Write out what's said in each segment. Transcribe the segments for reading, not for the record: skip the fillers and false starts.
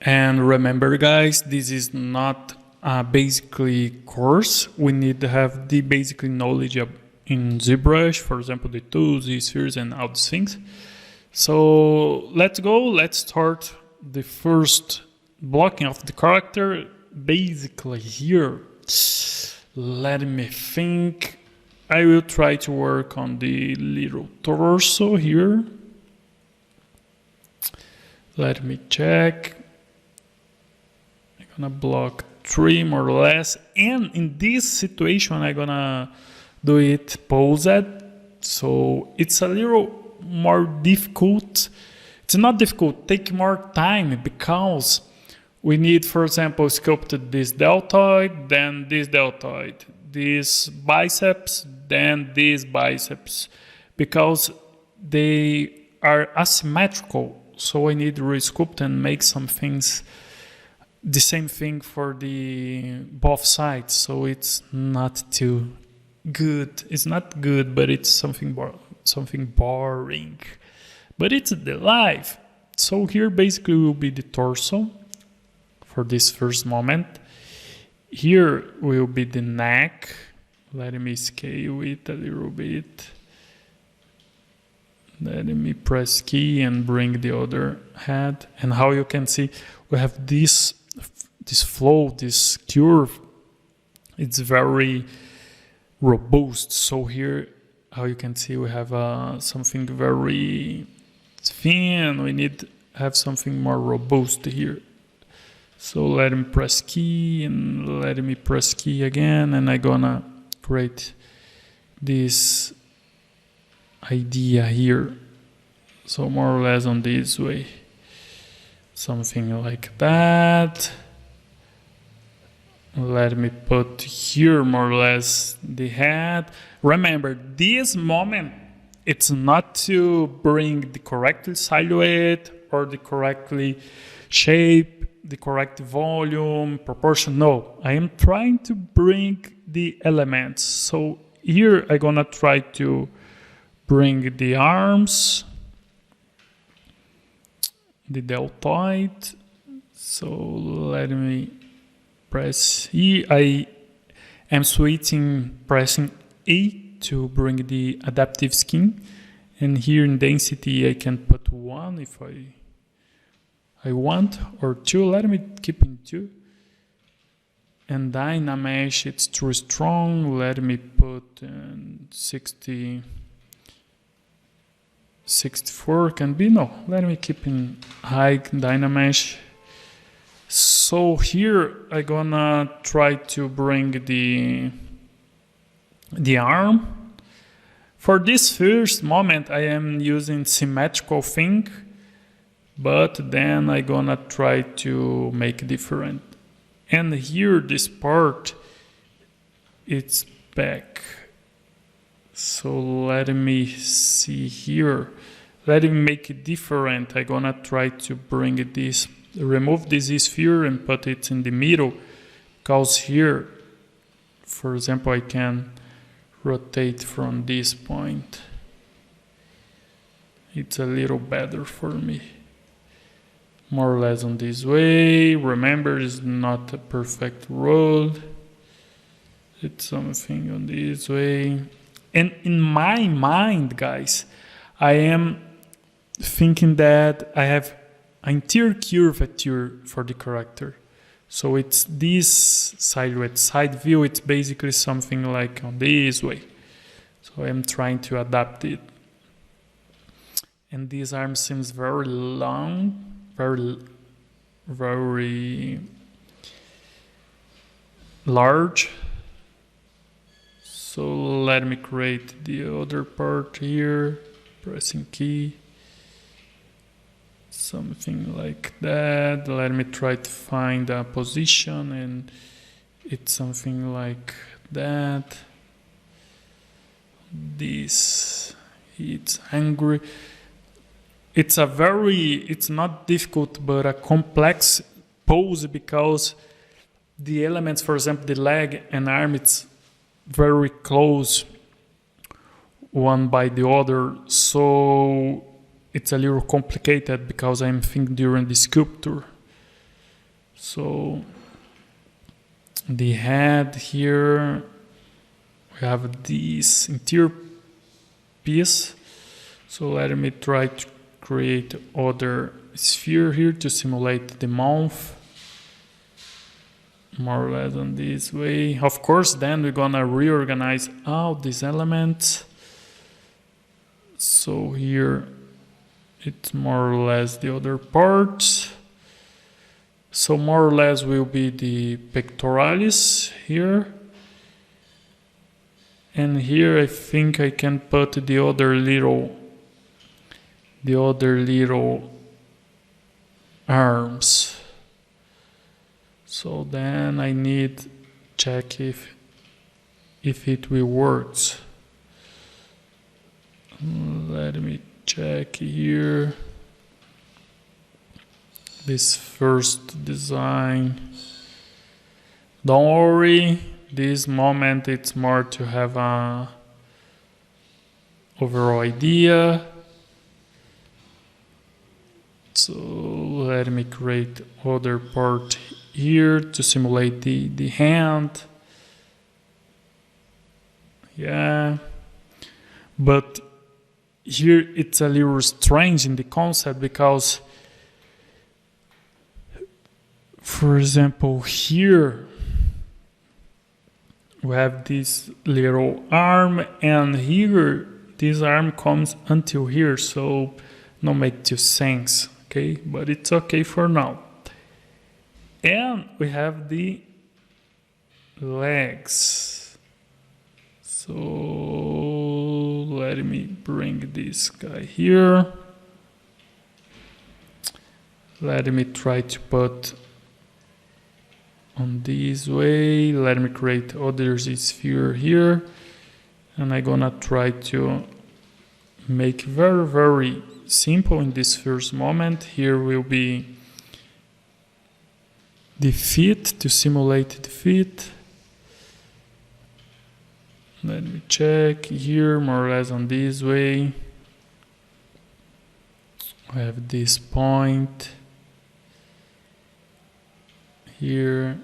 And remember guys, this is not a basically course. We need to have the basic knowledge in Zbrush, for example, the tools, the spheres, and all these things. So let's go. Let's start the first blocking of the character. Basically here, let me think. I will try to work on the little torso here. Let me check. I'm gonna block 3 more or less. And in this situation, I'm gonna do it posed. So it's a little more difficult. It's not difficult, take more time because we need, for example, sculpted this deltoid, then this deltoid, this biceps, then this biceps, because they are asymmetrical. So I need to resculpt and make some things, the same thing for the both sides. So it's not too good. It's not good, but it's something boring. But it's the life. So here basically will be the torso for this first moment. Here will be the neck. Let me scale it a little bit. Let me press key and bring the other head. And how you can see, we have this flow, this curve. It's very robust. So here, how you can see, we have something very thin. We need to have something more robust here. So let me press key and let me press key again, and I'm gonna create this idea here. So more or less on this way, something like that. Let me put here more or less the head. Remember, this moment, it's not to bring the correct silhouette or the correctly shape, the correct volume, proportion. No, I am trying to bring the elements. So here I'm gonna try to bring the arms, the deltoid. So let me press E. I am pressing A to bring the adaptive skin. And here in density, I can put 1 if I want, or 2. Let me keep in 2. And Dynamesh, it's too strong. Let me put 64 can be. No, let me keep in high Dynamesh. So here I'm gonna try to bring the arm. For this first moment, I am using symmetrical thing, but then I'm gonna try to make different. And here, this part, it's back. So let me see here. Let me make it different. I'm gonna try to bring this, remove this sphere and put it in the middle. Because here, for example, I can rotate from this point. It's a little better for me. More or less on this way. Remember, it's not a perfect road. It's something on this way. And in my mind, guys, I am thinking that I have interior curvature for the character. So it's this silhouette, side view, it's basically something like on this way. So I'm trying to adapt it. And this arm seems very long, very large. So let me create the other part here, pressing key. Something like that. Let me try to find a position, and it's something like that. This, it's angry. It's not difficult, but a complex pose because the elements, for example, the leg and arm, it's very close one by the other. So it's a little complicated because I'm thinking during the sculpture. So the head here, we have this interior piece. So let me try to create other sphere here to simulate the mouth. More or less on this way. Of course, then we're gonna reorganize all these elements. So here it's more or less the other parts. So more or less will be the pectoralis here. And here I think I can put the other little arms. So then I need check if it will work. Let me check here. This first design. Don't worry, this moment it's more to have a overall idea. So let me create other part here to simulate the hand. Yeah, but here it's a little strange in the concept because, for example, here we have this little arm, and here this arm comes until here, so no make too sense, okay? But it's okay for now. And we have the legs. So let me bring this guy here. Let me try to put on this way. Let me create other sphere here. And I'm gonna try to make very, very simple in this first moment. Here will be the feet to simulate the feet. Let me check here, more or less on this way. I have this point here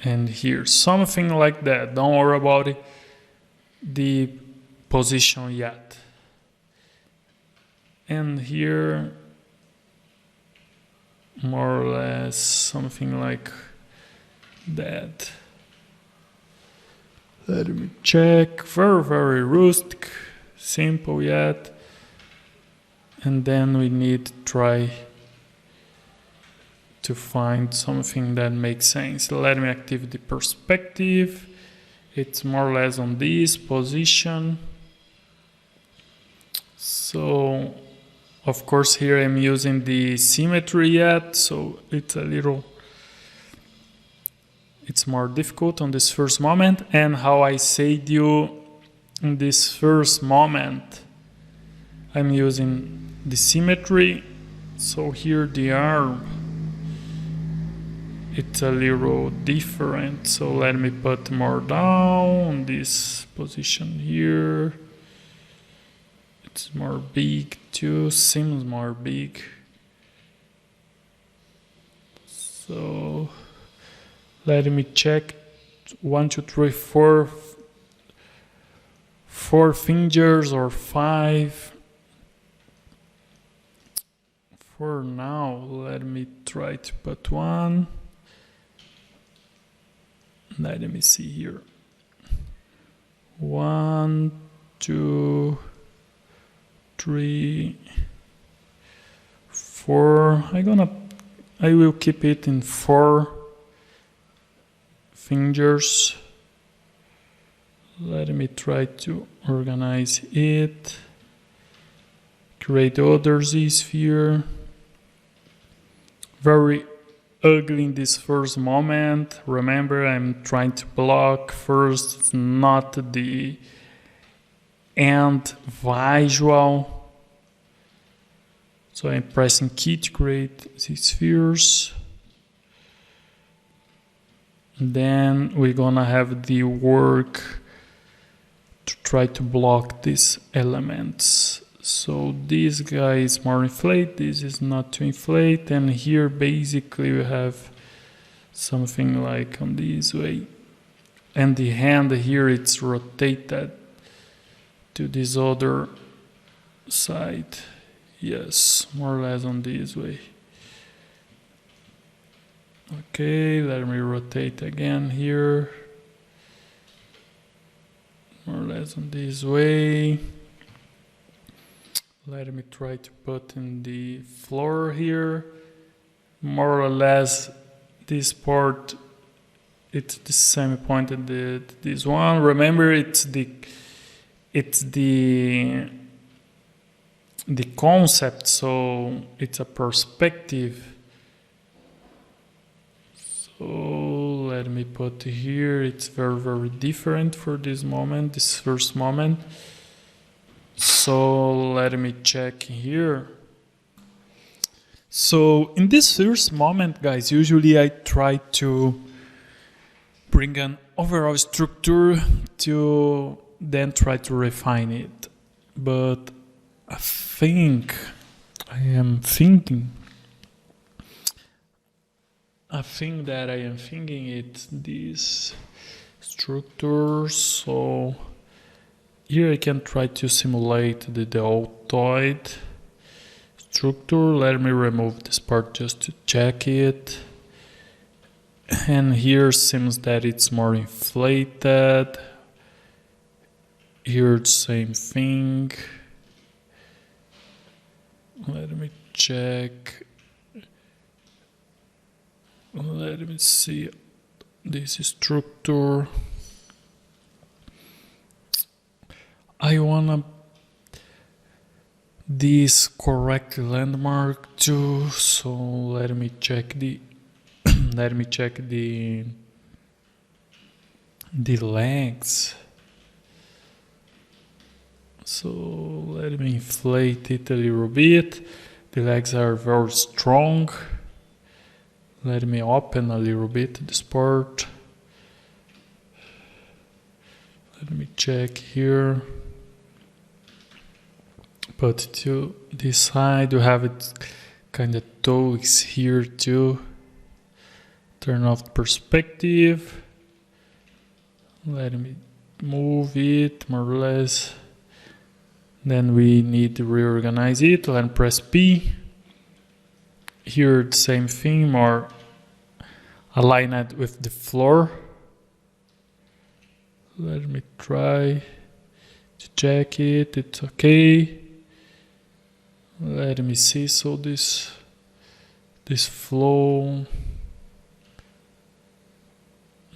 and here, something like that. Don't worry about it, the position yet. And here, more or less something like that. Let me check. Very, very rustic, simple yet. And then we need to try to find something that makes sense. Let me activate the perspective. It's more or less on this position. So of course here I'm using the symmetry yet, so it's more difficult on this first moment. And how I said you, in this first moment I'm using the symmetry. So here the arm, it's a little different, so let me put more down this position here. It's more big too, seems more big. So let me check. 1, 2, 3, 4 fingers or 5. For now, let me try to put 1. Let me see here. 1, 2, 3, 4. I will keep it in 4 fingers. Let me try to organize it. Create other Z-sphere. Very ugly in this first moment. Remember, I'm trying to block first, it's not the end visual. So I'm pressing key to create these spheres. Then we're gonna have the work to try to block these elements. So this guy is more inflate, this is not to inflate, and here basically we have something like on this way. And the hand here it's rotated to this other side. Yes, more or less on this way. Okay, let me rotate again here. More or less on this way. Let me try to put in the floor here. More or less this part, it's the same point at this one. Remember, it's the concept, so it's a perspective. So let me put here, it's very different for this moment, this first moment. So let me check here. So in this first moment, guys, usually I try to bring an overall structure to then try to refine it. But I think that I am thinking it's this structure. So here I can try to simulate the deltoid structure. Let me remove this part just to check it. And here seems that it's more inflated. Here the same thing. Let me check. Let me see this structure. I wanna this correct landmark too. So let me check the the legs. So let me inflate it a little bit. The legs are very strong. Let me open a little bit this part. Let me check here. But to this side you have it kind of toes here too. Turn off perspective. Let me move it more or less. Then we need to reorganize it. Let me press P. Here the same thing, more align it with the floor. Let me try to check it. It's okay. Let me see. So this flow.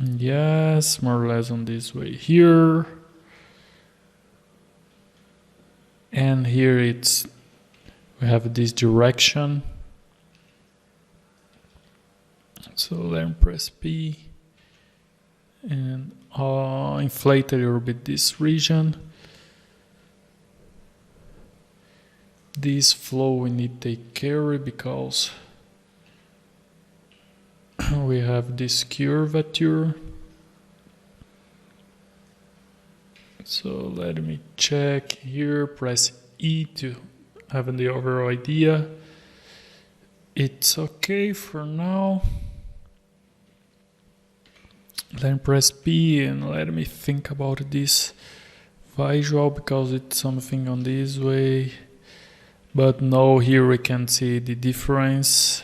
Yes, more or less on this way here. And here we have this direction. So let me press P and inflate a little bit this region. This flow we need to take care of because we have this curvature. So let me check here, press E to have the overall idea. It's okay for now. Let me press P and let me think about this visual because it's something on this way. But no, here we can see the difference.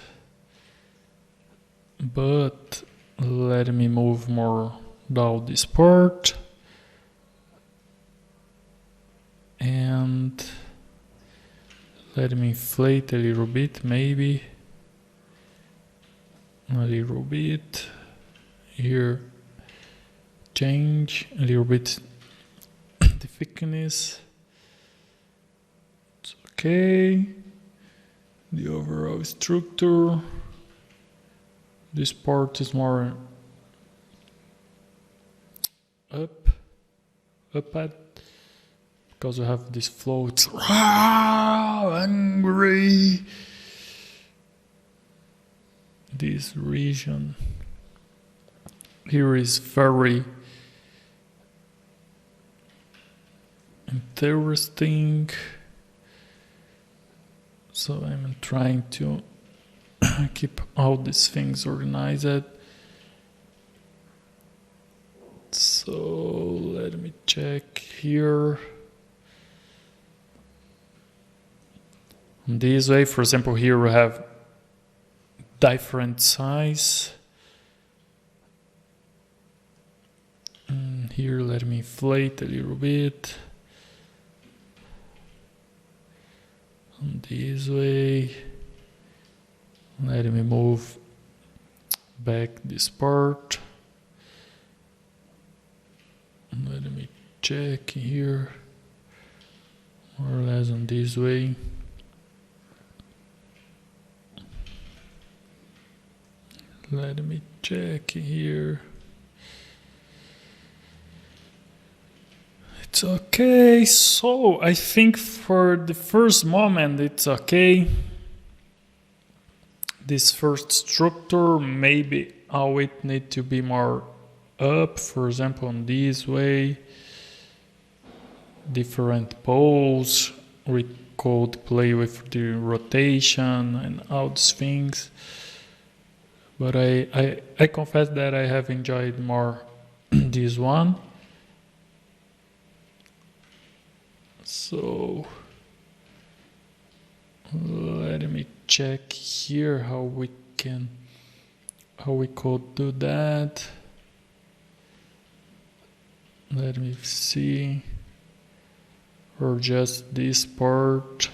But let me move more down this part. And let me inflate a little bit, maybe. A little bit. Here, change a little bit the thickness. It's okay. The overall structure. This part is more up at because we have this flow. It's angry. This region here is very interesting. So I'm trying to keep all these things organized. So let me check here. This way, for example, here we have different size. And here, let me inflate a little bit. And this way, let me move back this part. Let me check here, more or less on this way. Let me check here. It's okay. So I think for the first moment it's okay. This first structure, maybe how it need to be more up, for example, on this way. Different poles. We could play with the rotation and all these things. But I confess that I have enjoyed more this one. So let me check here how we could do that. Let me see. Or just this part.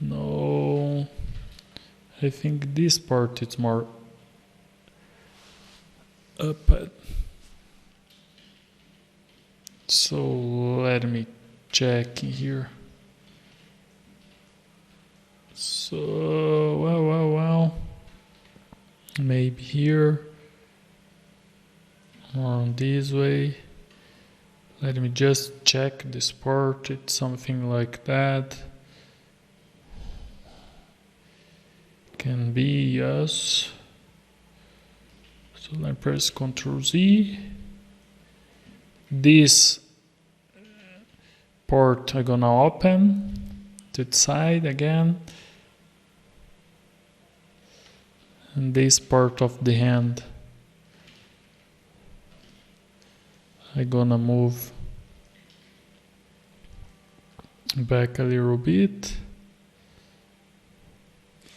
No, I think this part is more up. So let me check here. So well, maybe here or on this way. Let me just check this part. It's something like that. Can be, yes. So let me press Ctrl Z. This part I'm gonna open to the side again. And this part of the hand I'm gonna move back a little bit.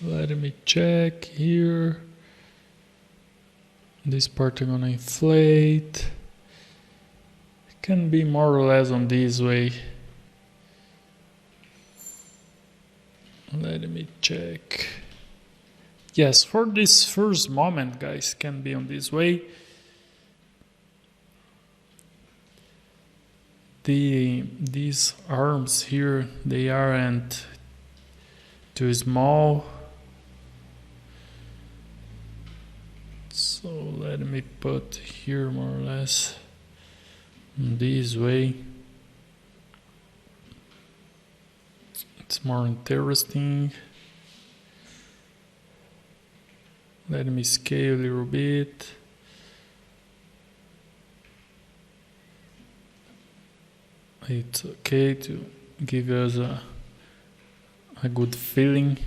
Let me check here. This part I'm gonna inflate. It can be more or less on this way. Let me check. Yes, for this first moment, guys, can be on this way. These arms here, they aren't too small. So let me put here more or less this way. It's more interesting. Let me scale a little bit. It's okay to give us a good feeling.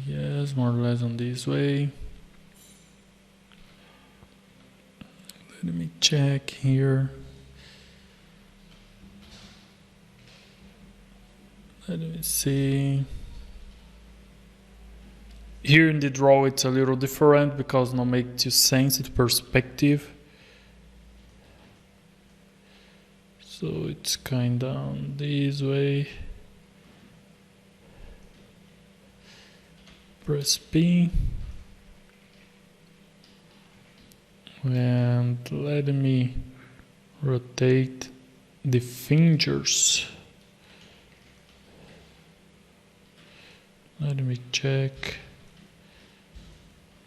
Yes, more or less on this way. Let me check here. Let me see. Here in the draw it's a little different because now makes you sense the perspective. So it's kind of on this way. Press P. And let me rotate the fingers. Let me check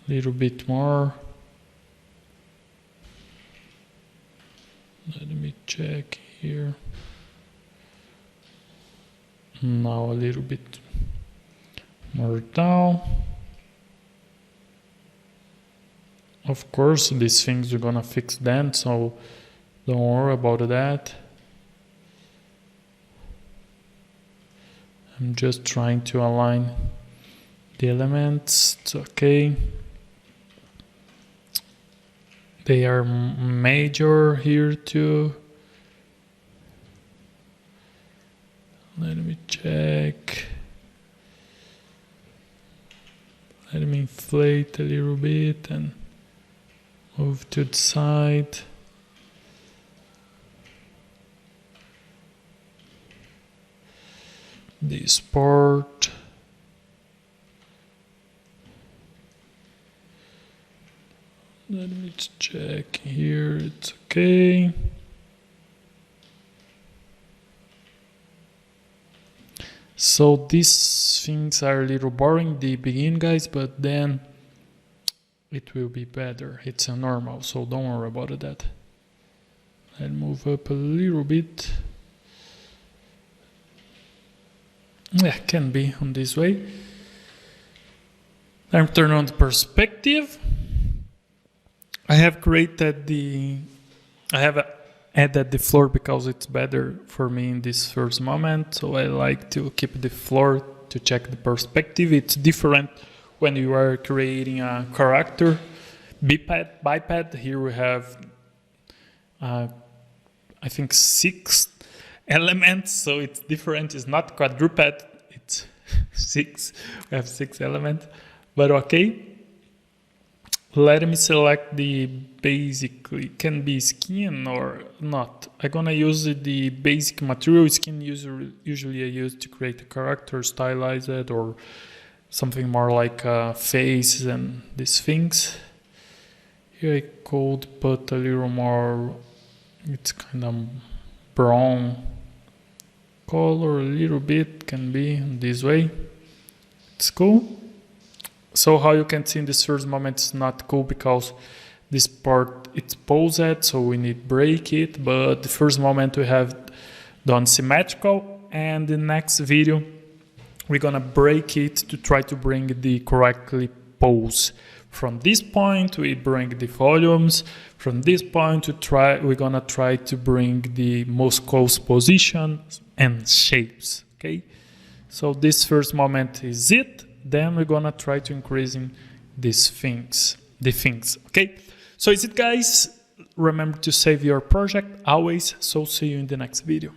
a little bit more. Let me check here. Now a little bit more down. Of course, these things we're gonna fix them, so don't worry about that. I'm just trying to align the elements. It's okay. They are major here too. Let me check. Let me inflate a little bit and move to the side. This part. Let me check here, it's okay. So these things are a little boring in the beginning, guys, but then it will be better. It's a normal, so don't worry about that. I'll move up a little bit. Yeah, can be on this way. I'm turning on the perspective. I have added the floor because it's better for me in this first moment. So I like to keep the floor to check the perspective. It's different when you are creating a character. Biped. Here we have, I think 6 elements. So it's different. It's not quadruped. It's 6. We have 6 elements. But okay. Let me select the basically, can be skin or not. I'm gonna use the basic material. Skin usually I use to create a character, stylize it, or something more like face and these things. Here I could put a little more, it's kind of brown color, a little bit, can be this way. It's cool. So how you can see in this first moment it's not cool because this part it's posed, so we need break it, but the first moment we have done symmetrical, and the next video we're gonna break it to try to bring the correctly pose. From this point we bring the volumes, from this point we're gonna try to bring the most close positions and shapes, okay? So this first moment is it. Then we're gonna try to increasing the things, okay? So is it, guys? Remember to save your project always, so see you in the next video.